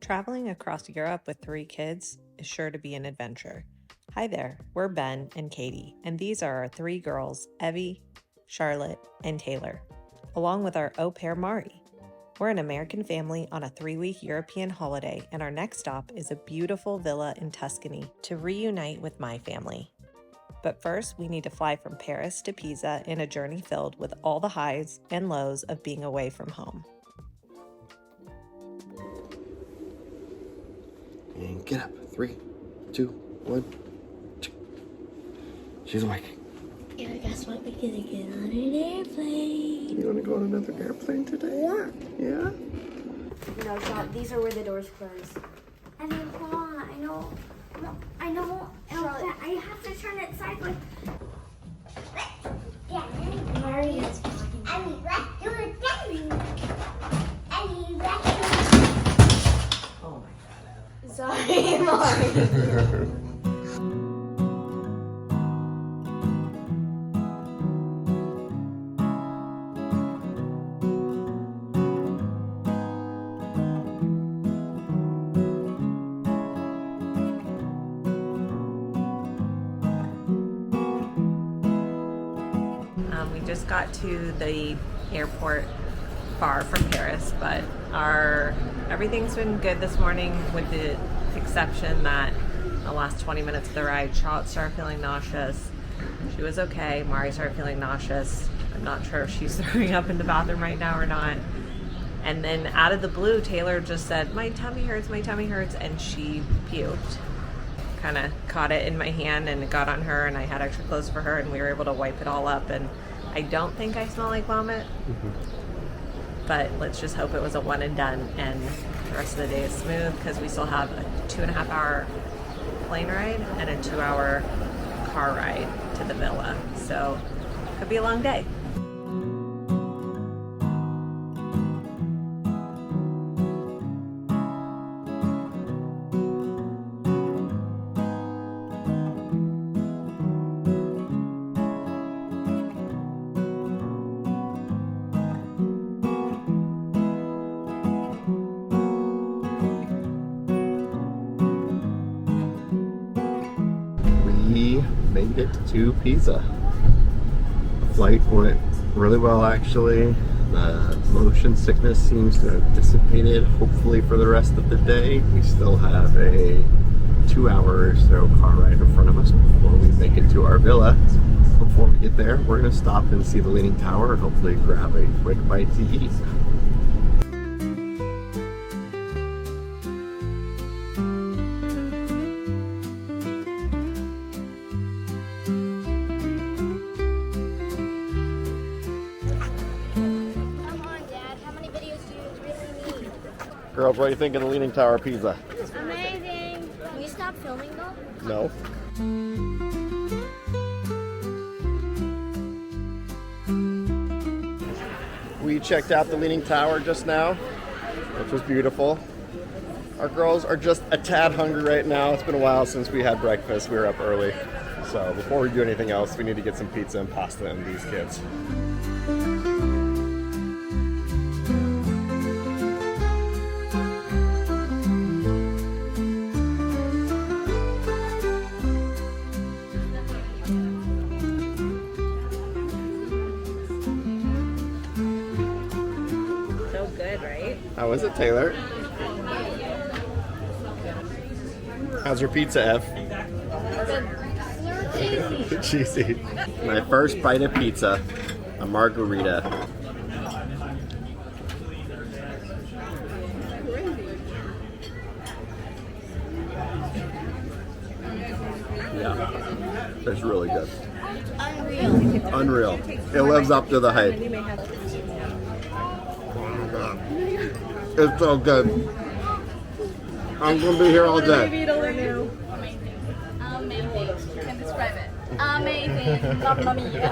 Traveling across Europe with 3 kids is sure to be an adventure. Hi there, we're Ben and Katie, and these are our 3 girls, Evie, Charlotte, and Taylor, along with our au pair Mari. We're an American family on a 3-week European holiday, and our next stop is a beautiful villa in Tuscany to reunite with my family. But first, we need to fly from Paris to Pisa in a journey filled with all the highs and lows of being away from home. And get up. 3, 2, 1. She's awake. Yeah, guess what? We're gonna get on an airplane. You want to go on another airplane today? Yeah? No, stop. These are where the doors close. I mean, hold on. I know. Charlotte, I have to turn it sideways. Mari is talking. Let's do it then. Oh my god. Sorry, Mari. We just got to the airport far from Paris, but everything's been good this morning with the exception that the last 20 minutes of the ride, Charlotte started feeling nauseous. She was okay. Mari started feeling nauseous. I'm not sure if she's throwing up in the bathroom right now or not. And then out of the blue, Taylor just said, my tummy hurts, and she puked. Kind of caught it in my hand and it got on her, and I had extra clothes for her, and we were able to wipe it all up. And I don't think I smell like vomit, but let's just hope it was a one and done and the rest of the day is smooth, because we still have a 2.5 hour plane ride and a 2-hour car ride to the villa. So could be a long day. We made it to Pisa. The flight went really well, actually. The motion sickness seems to have dissipated, hopefully for the rest of the day. We still have a 2-hour or so car ride in front of us before we make it to our villa. Before we get there, we're going to stop and see the Leaning Tower and hopefully grab a quick bite to eat. Girls, what do you think of the Leaning Tower of Pisa? Amazing. Can we stop filming though? No. We checked out the Leaning Tower just now, which was beautiful. Our girls are just a tad hungry right now. It's been a while since we had breakfast. We were up early. So before we do anything else, we need to get some pizza and pasta in these kids. So good, right? How is it, Taylor? How's your pizza, Ev? Cheesy. My first bite of pizza, a margarita. Yeah, it's really good. Unreal. It lives up to the hype. It's so good. I'm gonna be here all day. Amazing. Can describe it. Amazing. Mamma mia.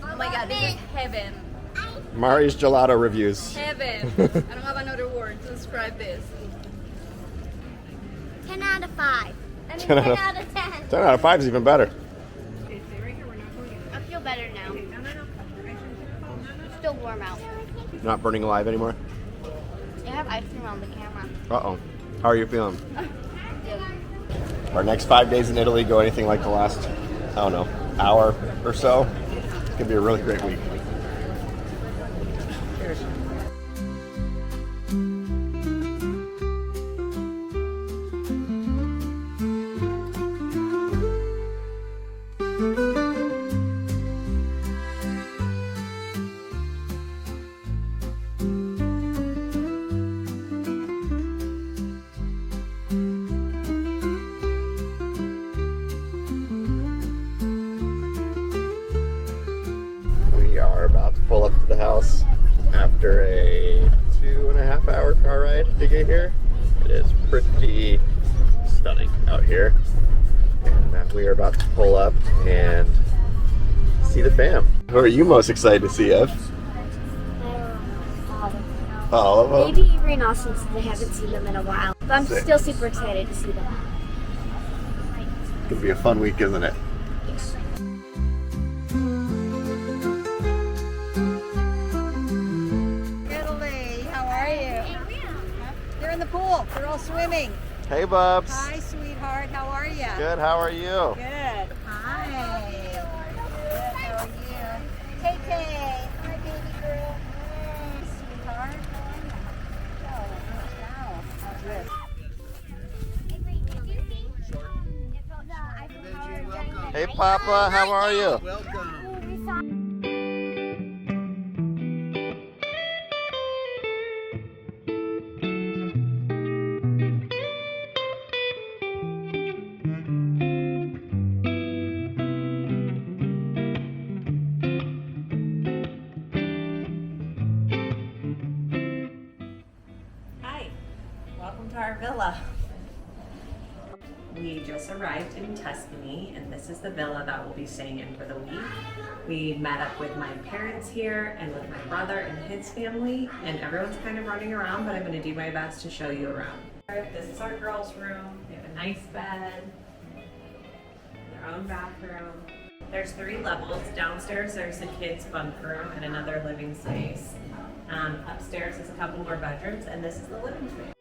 Oh my god, this is heaven. Mari's gelato reviews. Heaven. I don't have another word to describe this. 10 out of 5. I mean, 10 10 out out of- of 10. 10 out of 5 is even better. I feel better now. It's still warm out. You're not burning alive anymore? I have ice cream on the camera. Uh-oh. How are you feeling? Our next 5 days in Italy go anything like the last, I don't know, hour or so. It's going to be a really great week. We are about to pull up to the house after a 2.5 hour car ride to get here. It is pretty stunning out here. And we are about to pull up and see the fam. Who are you most excited to see, Ev? All of them? Maybe Avery and Austin, since I haven't seen them in a while. But I'm Sick. still super excited to see them. It's going to be a fun week, isn't it? Italy, how are you? They're in the pool. They're all swimming. Hey, Bubs. Hi, sweetheart. How are you? Good, how are you? Good. Hi. Good. How are you? Tay Tay. Hi, baby girl. Sweetheart. How are you? Hey, Papa, how are you? Hi, welcome to our villa. We just arrived in Tuscany, and this is the villa that we'll be staying in for the week. We met up with my parents here and with my brother and his family, and everyone's kind of running around, but I'm going to do my best to show you around. This is our girls' room. They have a nice bed, their own bathroom. There's 3 levels. Downstairs there's a kids' bunk room and another living space. Upstairs is a couple more bedrooms, and this is the living space.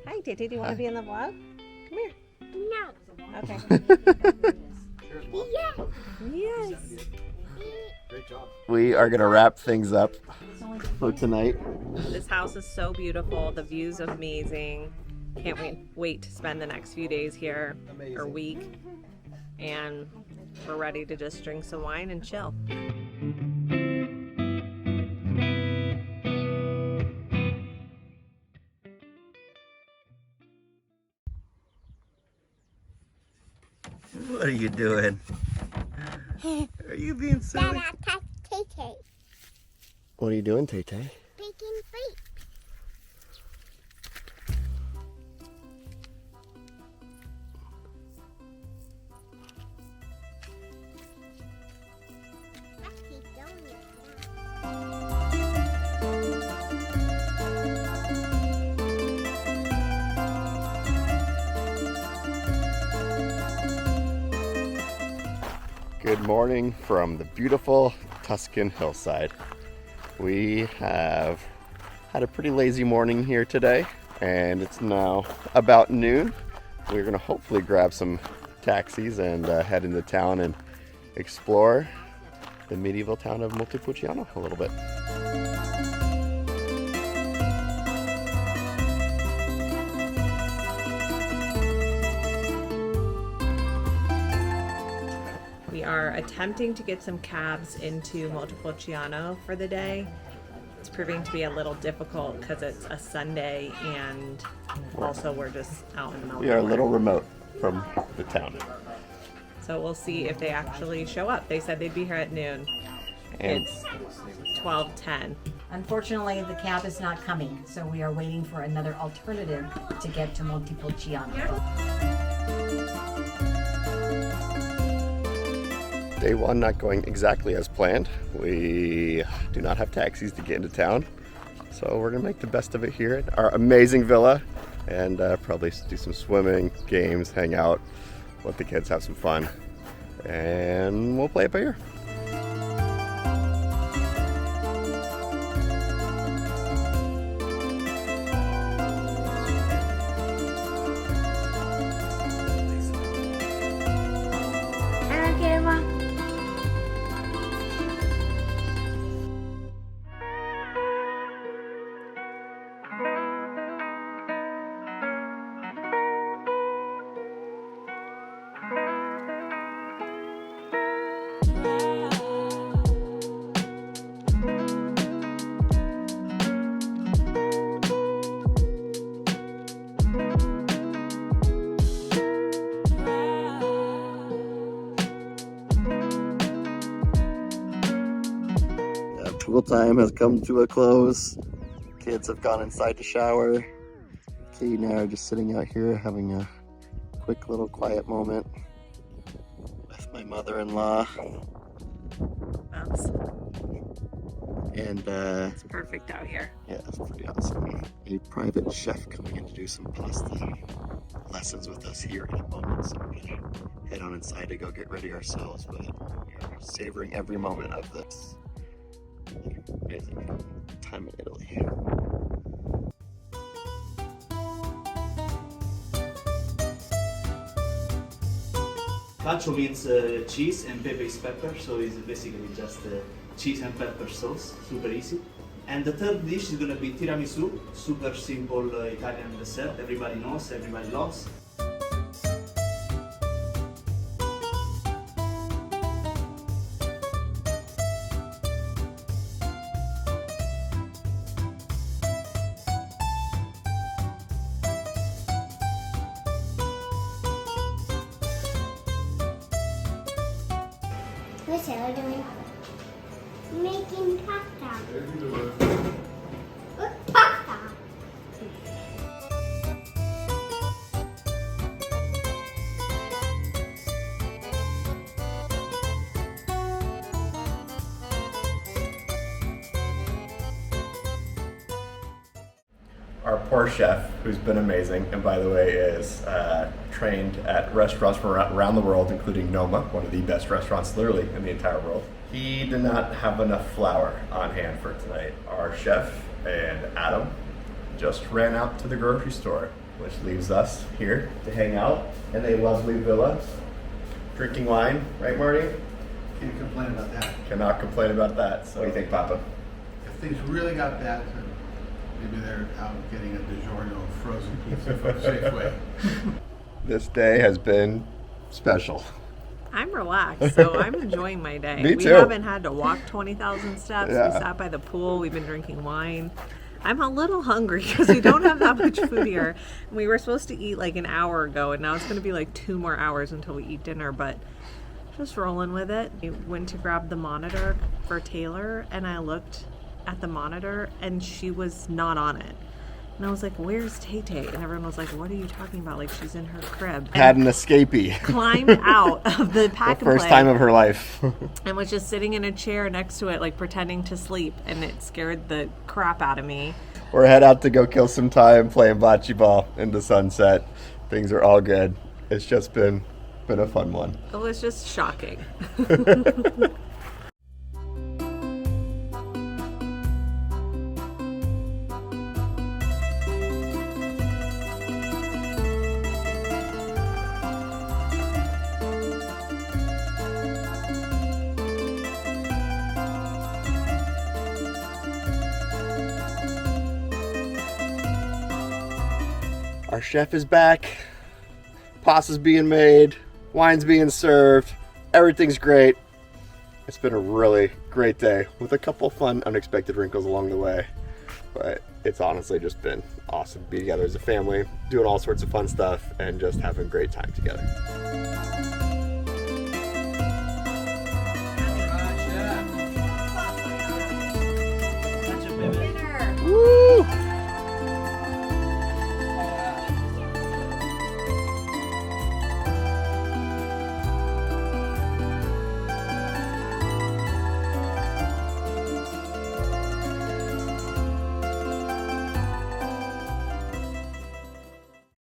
Hi, Titi. Do you want to be in the vlog? Come here. No. Okay. Yeah. Yes. Great job. We are going to wrap things up for tonight. This house is so beautiful. The view's amazing. Can't wait to spend the next few days here, or week. And we're ready to just drink some wine and chill. What are you doing? Are you being silly? Tay-Tay. What are you doing, Tay Tay? Bacon free. Let's keep going. Good morning from the beautiful Tuscan hillside. We have had a pretty lazy morning here today, and it's now about noon. We're going to hopefully grab some taxis and head into town and explore the medieval town of Montepulciano a little bit. We are attempting to get some cabs into Montepulciano for the day. It's proving to be a little difficult because it's a Sunday, and also we're just out in the middle. We are a little remote from the town. So we'll see if they actually show up. They said they'd be here at noon. And It's 12:10. Unfortunately, the cab is not coming, so we are waiting for another alternative to get to Montepulciano. Day one not going exactly as planned. We do not have taxis to get into town, so we're gonna make the best of it here at our amazing villa and probably do some swimming, games, hang out, let the kids have some fun, and we'll play it by ear. Pool time has come to a close. Kids have gone inside to shower. Katie and I are just sitting out here having a quick little quiet moment with my mother-in-law. And It's perfect out here. yeah, it's pretty awesome. A private chef coming in to do some pasta lessons with us here in a moment. So we're gonna head on inside to go get ready ourselves, but we're savoring every moment of this amazing time in Italy. Cacio means cheese and pepe is pepper, so it's basically just cheese and pepper sauce, super easy. And the third dish is gonna be tiramisu, super simple Italian dessert, everybody knows, everybody loves. What's Taylor doing? Making pasta. What pasta? Our poor chef, who's been amazing, and by the way is trained at restaurants from around the world, including Noma, one of the best restaurants literally in the entire world. He did not have enough flour on hand for tonight. Our chef and Adam just ran out to the grocery store, which leaves us here to hang out in a lovely villa, drinking wine, right Marty? Can't complain about that. Cannot complain about that. So what do you think, Papa? If things really got bad, maybe they're out getting a DiGiorno frozen pizza from Safeway. This day has been special. I'm relaxed, so I'm enjoying my day. Me We too. haven't had to walk 20,000 steps. Yeah. We sat by the pool. We've been drinking wine. I'm a little hungry because we don't have that much food here. We were supposed to eat like an hour ago, and now it's going to be like 2 more hours until we eat dinner, but just rolling with it. We went to grab the monitor for Taylor, and I looked at the monitor, and she was not on it. And I was like, where's Tay-Tay? And everyone was like, what are you talking about? Like, she's in her crib. Had an escapee. Climbed out of the pack The and first play time of her life. and was just sitting in a chair next to it, like pretending to sleep, and it scared the crap out of me. We're head out to go kill some time playing bocce ball in the sunset. Things are all good. It's just been a fun one. It was just shocking. Our chef is back. Pasta's being made. Wine's being served. Everything's great. It's been a really great day with a couple fun, unexpected wrinkles along the way. But it's honestly just been awesome to be together as a family, doing all sorts of fun stuff, and just having a great time together.